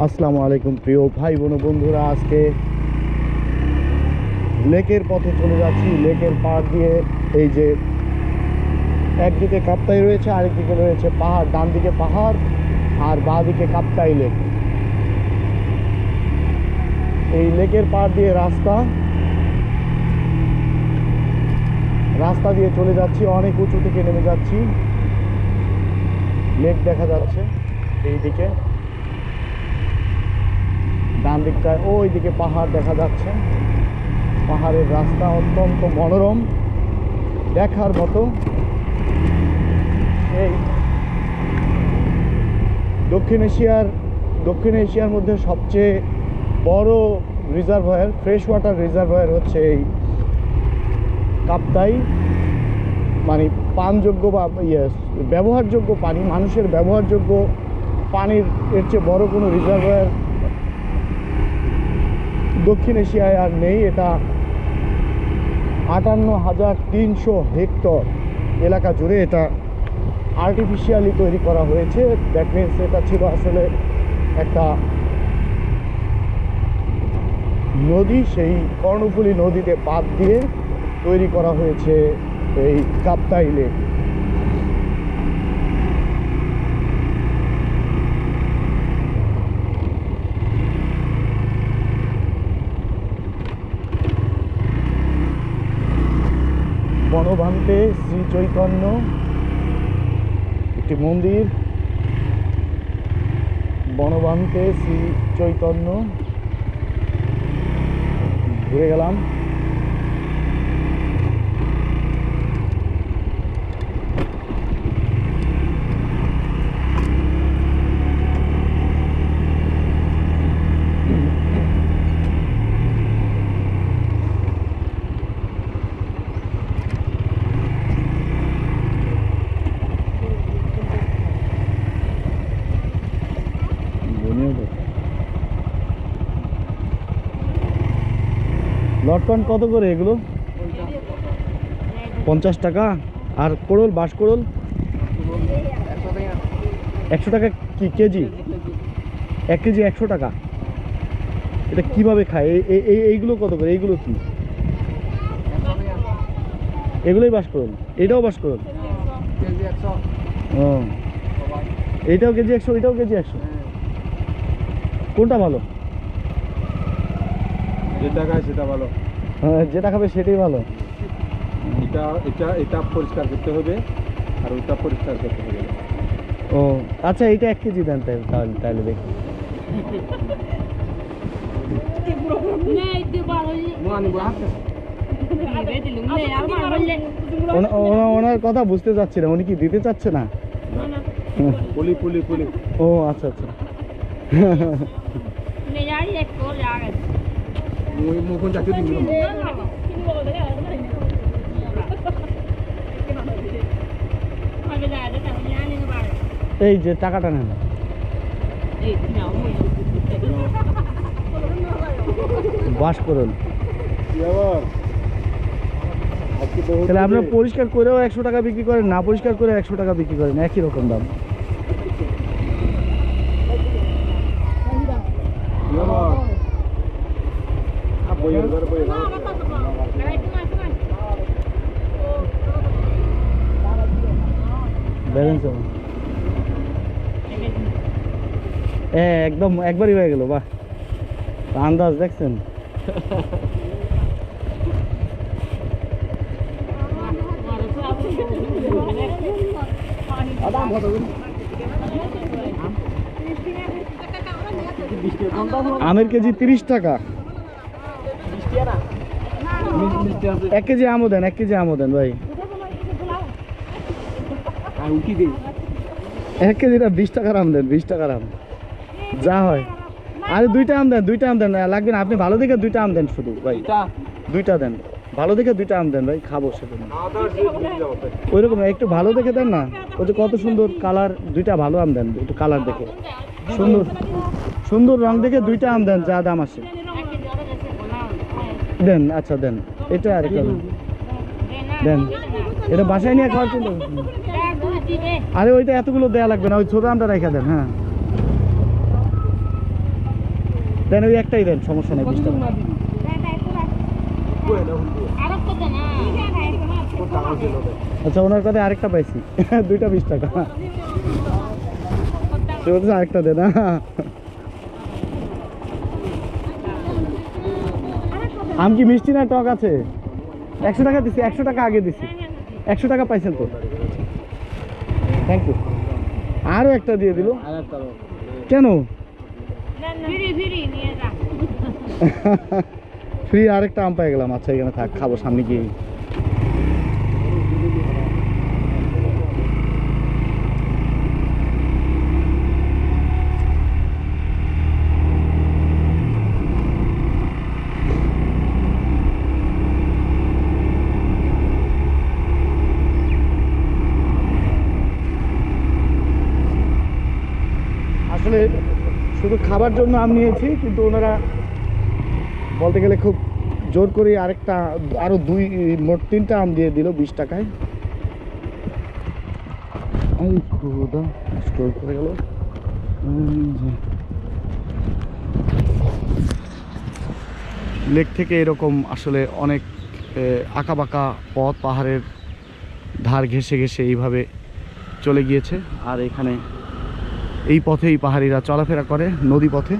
আসসালামু আলাইকুম প্রিয় ভাই বোন বন্ধুরা, আজকে লেকের পথে চলে যাচ্ছি। লেকের পাড় দিয়ে এই যে একদিকে কাপ্তাই রয়েছে, আরেকদিকে রয়েছে পাহাড়। ডান দিকে পাহাড় আর বাঁ দিকে কাপ্তাই লেক। এই লেকের পাড় দিয়ে রাস্তা দিয়ে চলে যাচ্ছি। অনেক উঁচু থেকে নেমে যাচ্ছি। লেক দেখা যাচ্ছে এই দিকে, ডান দিকটায় ওই দিকে পাহাড় দেখা যাচ্ছে। পাহাড়ের রাস্তা অত্যন্ত মনোরম, দেখার মতো। এই দক্ষিণ এশিয়ার মধ্যে সবচেয়ে বড় রিজার্ভয়ার, ফ্রেশ ওয়াটার রিজার্ভয়ার হচ্ছে এই কাপ্তাই। মানে পানযোগ্য বা ব্যবহারযোগ্য পানি, মানুষের ব্যবহারযোগ্য পানির এর চেয়ে বড় কোনো রিজার্ভয়ার দক্ষিণ এশিয়ায় আর নেই। এটা 58,300 হেক্টর এলাকা জুড়ে এটা আর্টিফিশিয়ালি তৈরি করা হয়েছে। দ্যাট মিনস এটা ছিল আসলে একটা নদী, সেই কর্ণফুলী নদীতে বাঁধ দিয়ে তৈরি করা হয়েছে এই কাপ্তাই লেক। বনভান্তে শ্রী চৈতন্য একটি মন্দির। বনভান্তে শ্রী চৈতন্য ঘুরে গেলাম। লটকন কত করে এগুলো? 50 টাকা। আর কোড়ল, বাঁশ কোড়ল 100 টাকা কি কেজি? 1 কেজি 100 টাকা। এটা কিভাবে খায়? এইগুলো কত করে? এইগুলো কি? এগুলোই বাঁশ কোড়ল? এটাও বাঁশ কোড়ল? ও, এইটাও কেজি 100, এটাও কেজি 100। কোনটা ভালো? যেটা খায় সেটা ভালো। হ্যাঁ, যেটা খাবে সেটাই ভালো। এটা এটা এটা পরিষ্কার করতে হবে আর ওটা পরিষ্কার করতে হবে। ও আচ্ছা, এইটা 1 কেজি দেন তাহলে দেখি। ওনার কথা বুঝতে চাচ্ছি না, উনি কি দিতে চাচ্ছে না? পুলি পুলি পুলি। ও আচ্ছা আচ্ছা। মুখন জাতীয় দিন। এই যে টাকাটা নেন। বাস করুন। তাহলে আপনারা পরিষ্কার করেও 100 টাকা বিক্রি করেন, না পরিষ্কার করে 100 টাকা বিক্রি করেন, একই রকম দাম। একদম একবারই হয়ে গেল। বাহ, আন্দাজ দেখছেন? আমের কেজি 30 টাকা। 1 কেজি আমও দেন, 1 কেজি আমও দেন ভাই। 1 কেজিটা 20 টাকার আম দেন, 20 টাকার আম যা হয়। আরে 2টা আম দেন, 2টা আম দেন। লাগবে না, আপনি ভালো দেখে 2টা আম দেন শুধু ভাই। 2টা দেন, ভালো দেখে 2টা আম দেন ভাই, খাবো সেটা। ওইরকম একটু ভালো দেখে দেন না। ওই যে কত সুন্দর কালার, 2টা ভালো আম দেন, একটু কালার দেখে, সুন্দর সুন্দর রং দেখে 2টা আম দেন, যা দাম আসে দেন। আচ্ছা দেন, এটা আরেকটা দেন। এটা বাসায় নিয়ে খাওয়ার জন্য। আরে ওইটা এতগুলো দেয়া লাগবে না, ওই ছোট আমটা রেখে দেন। হ্যাঁ দেন ওই একটাই দেন, সমস্যা নেই, 20 টাকা। আচ্ছা, ওনার কথা আরেকটা পাইছি, দুইটা 20 টাকা। সে বলছে আরেকটা দে না। আম কি মিষ্টি না টক আছে? 100 টাকা দিছি, 100 টাকা আগে দিছি, 100 টাকা পাইছেন তো, থ্যাংক ইউ। আরও একটা দিয়ে দিল কেন? ফ্রি আরেকটা আম পাই গেলাম। আচ্ছা, এখানে থাক, খাবো সামনে গিয়ে। আসলে শুধু খাবার জন্য আম নিয়েছি, কিন্তু ওনারা বলতে গেলে খুব জোর করে আরেকটা, আরো মোট 3টা আম দিয়ে দিল 20 টাকায়। এই খোদা, স্টোর করে গেল। লেক থেকে এরকম আসলে অনেক আঁকাবাঁকা পথ, পাহাড়ের ধার ঘেঁষে ঘেঁষে এইভাবে চলে গিয়েছে। আর এখানে এই পথেই পাহাড়িরা চলাফেরা করে, নদী পথে।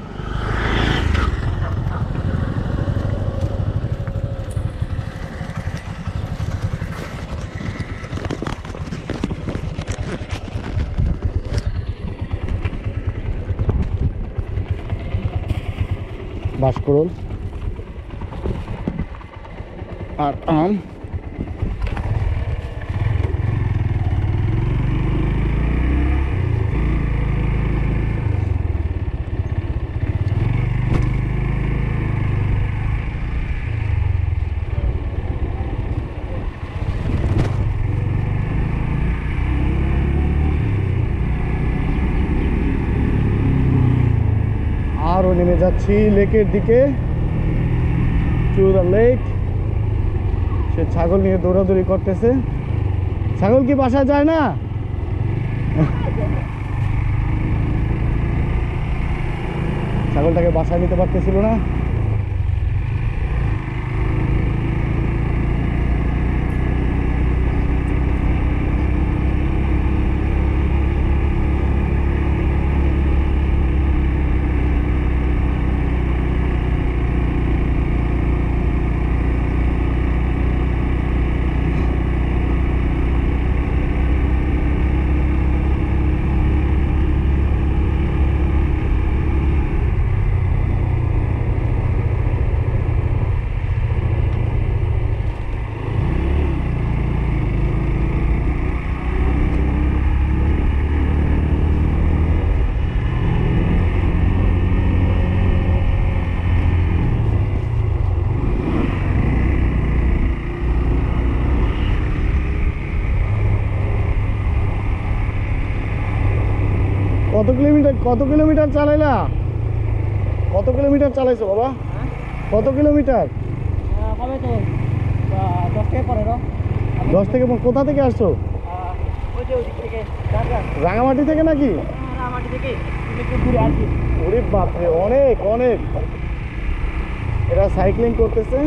বাঁশকরল আর আম। আরও নেমে যাচ্ছি লেকের দিকে, টু দ্য লেক। সে ছাগল নিয়ে দৌড়াদৌড়ি করতেছে। ছাগল কি বাসায় যায় না? ছাগলটাকে বাসায় নিতে পারতেছিল না। কত কিলোমিটার চালাইলা? কত কিলোমিটার চালাইছো বাবা? কত কিলোমিটার? 10 থেকে 15। কোথা থেকে আসছো? রাঙামাটি থেকে নাকি? ওরে বাপরে, অনেক অনেক। এরা সাইক্লিং করতেছে।